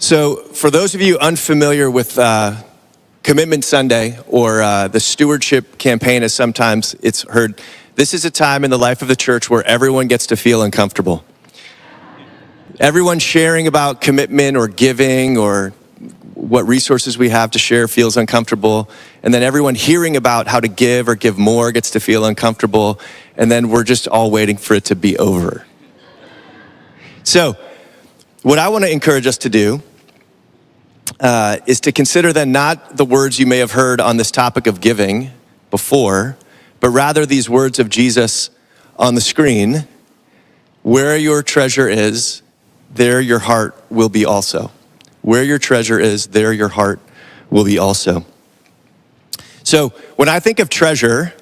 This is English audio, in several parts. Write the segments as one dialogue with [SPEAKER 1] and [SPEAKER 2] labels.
[SPEAKER 1] So for those of you unfamiliar with Commitment Sunday or the Stewardship campaign, as sometimes it's heard, this is a time in the life of the church where everyone gets to feel uncomfortable. Everyone sharing about commitment or giving or what resources we have to share feels uncomfortable. And then everyone hearing about how to give or give more gets to feel uncomfortable. And then we're just all waiting for it to be over. So what I want to encourage us to do is to consider then not the words you may have heard on this topic of giving before, but rather these words of Jesus on the screen: where your treasure is, there your heart will be also. Where your treasure is, there your heart will be also. So when I think of treasure,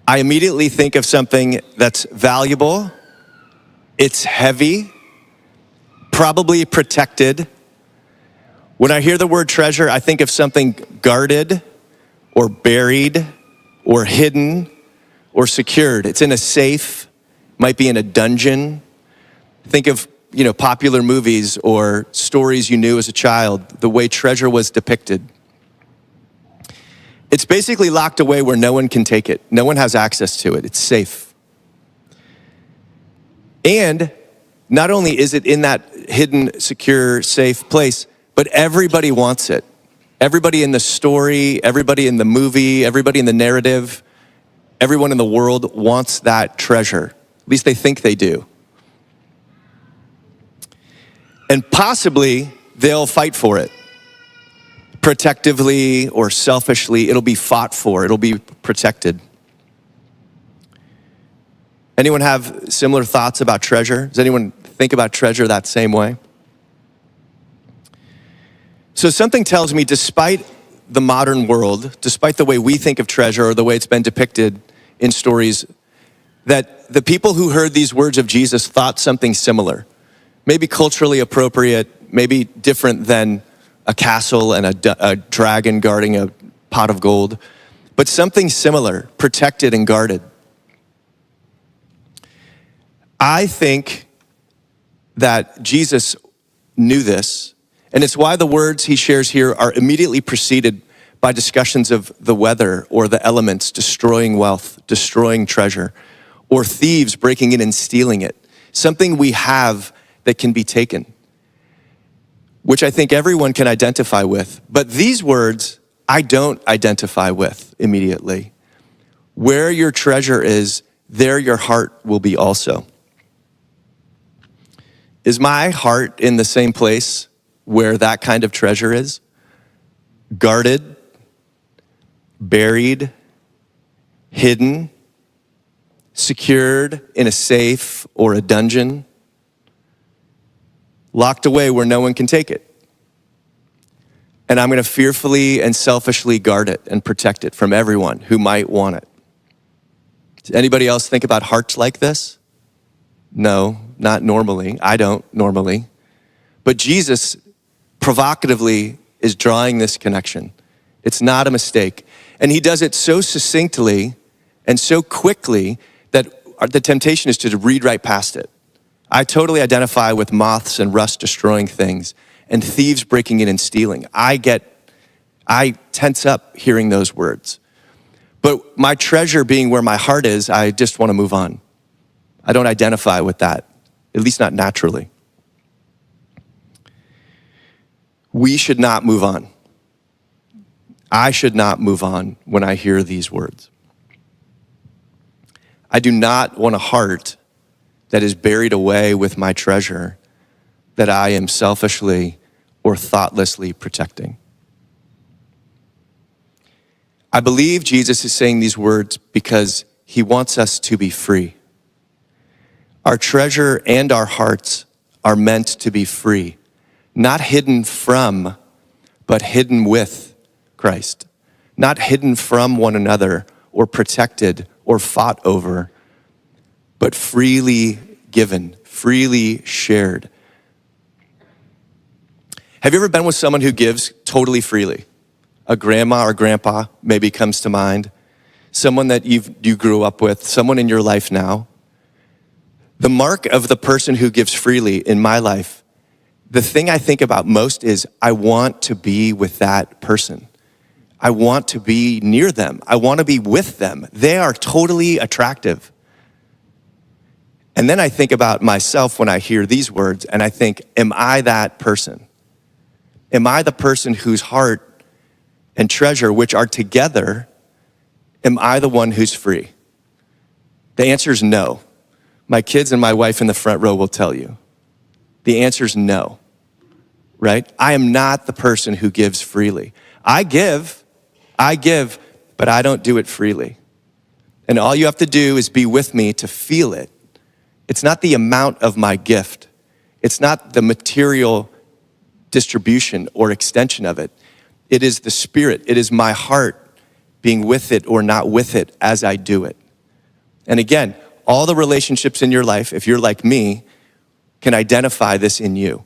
[SPEAKER 1] I immediately think of something that's valuable, it's heavy, probably protected. When I hear the word treasure, I think of something guarded or buried or hidden or secured. It's in a safe, might be in a dungeon. Think of, popular movies or stories you knew as a child, the way treasure was depicted. It's basically locked away where no one can take it. No one has access to it. It's safe. And not only is it in that hidden, secure, safe place, but everybody wants it. Everybody in the story, everybody in the movie, everybody in the narrative, everyone in the world wants that treasure. At least they think they do. And possibly they'll fight for it. Protectively or selfishly, it'll be fought for, it'll be protected. Anyone have similar thoughts about treasure? Does anyone think about treasure that same way? So something tells me, despite the modern world, despite the way we think of treasure or the way it's been depicted in stories, that the people who heard these words of Jesus thought something similar. Maybe culturally appropriate, maybe different than a castle and a dragon guarding a pot of gold, but something similar, protected and guarded. I think that Jesus knew this, and it's why the words he shares here are immediately preceded by discussions of the weather or the elements destroying wealth, destroying treasure, or thieves breaking in and stealing it. Something we have that can be taken, which I think everyone can identify with. But these words, I don't identify with immediately. Where your treasure is, there your heart will be also. Is my heart in the same place where that kind of treasure is? Guarded, buried, hidden, secured in a safe or a dungeon, locked away where no one can take it. And I'm going to fearfully and selfishly guard it and protect it from everyone who might want it. Does anybody else think about hearts like this? No, not normally. I don't normally. But Jesus provocatively is drawing this connection. It's not a mistake. And he does it so succinctly and so quickly that the temptation is to read right past it. I totally identify with moths and rust destroying things and thieves breaking in and stealing. I tense up hearing those words. But my treasure being where my heart is, I just want to move on. I don't identify with that, at least not naturally. We should not move on. I should not move on when I hear these words. I do not want a heart that is buried away with my treasure that I am selfishly or thoughtlessly protecting. I believe Jesus is saying these words because he wants us to be free. Our treasure and our hearts are meant to be free, not hidden from, but hidden with Christ. Not hidden from one another or protected or fought over, but freely given, freely shared. Have you ever been with someone who gives totally freely? A grandma or grandpa maybe comes to mind. Someone that you grew up with, someone in your life now. The mark of the person who gives freely in my life the thing I think about most is I want to be with that person. I want to be near them. I want to be with them. They are totally attractive. And then I think about myself when I hear these words, and I think, am I that person? Am I the person whose heart and treasure, which are together, am I the one who's free? The answer is no. My kids and my wife in the front row will tell you. The answer is no, right? I am not the person who gives freely. I give, but I don't do it freely. And all you have to do is be with me to feel it. It's not the amount of my gift. It's not the material distribution or extension of it. It is the Spirit. It is my heart being with it or not with it as I do it. And again, all the relationships in your life, if you're like me, can identify this in you,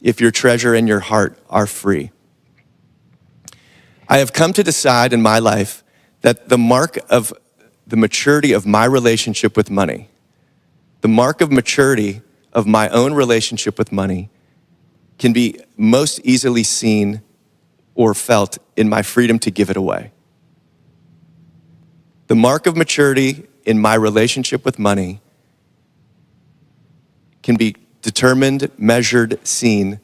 [SPEAKER 1] if your treasure and your heart are free. I have come to decide in my life that the mark of the maturity of my relationship with money, the mark of maturity of my own relationship with money, can be most easily seen or felt in my freedom to give it away. The mark of maturity in my relationship with money can be determined, measured, seen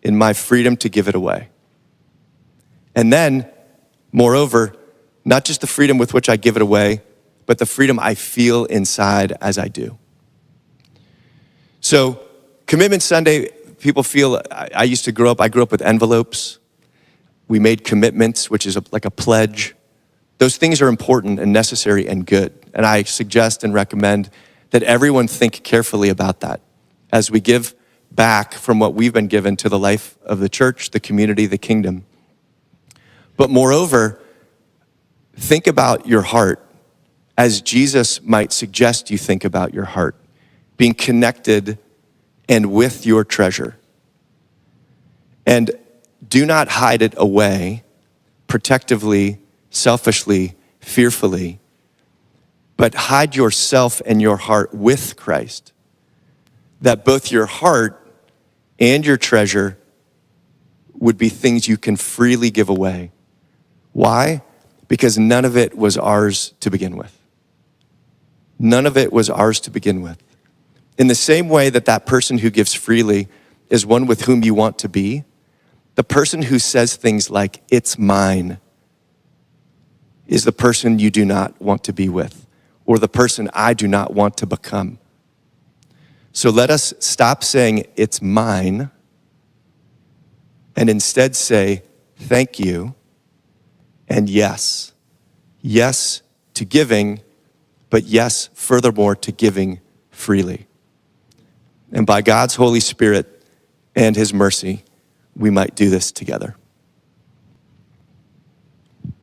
[SPEAKER 1] in my freedom to give it away. And then, moreover, not just the freedom with which I give it away, but the freedom I feel inside as I do. So, Commitment Sunday, people feel, I grew up with envelopes. We made commitments, which is like a pledge. Those things are important and necessary and good. And I suggest and recommend that everyone think carefully about that as we give back from what we've been given to the life of the church, the community, the kingdom. But moreover, think about your heart as Jesus might suggest you think about your heart, being connected and with your treasure. And do not hide it away protectively, selfishly, fearfully, but hide yourself and your heart with Christ, that both your heart and your treasure would be things you can freely give away. Why? Because none of it was ours to begin with. None of it was ours to begin with. In the same way that that person who gives freely is one with whom you want to be, the person who says things like, "It's mine," is the person you do not want to be with, or the person I do not want to become. So let us stop saying, "It's mine," and instead say, "Thank you," and yes. Yes to giving, but yes, furthermore, to giving freely. And by God's Holy Spirit and His mercy, we might do this together.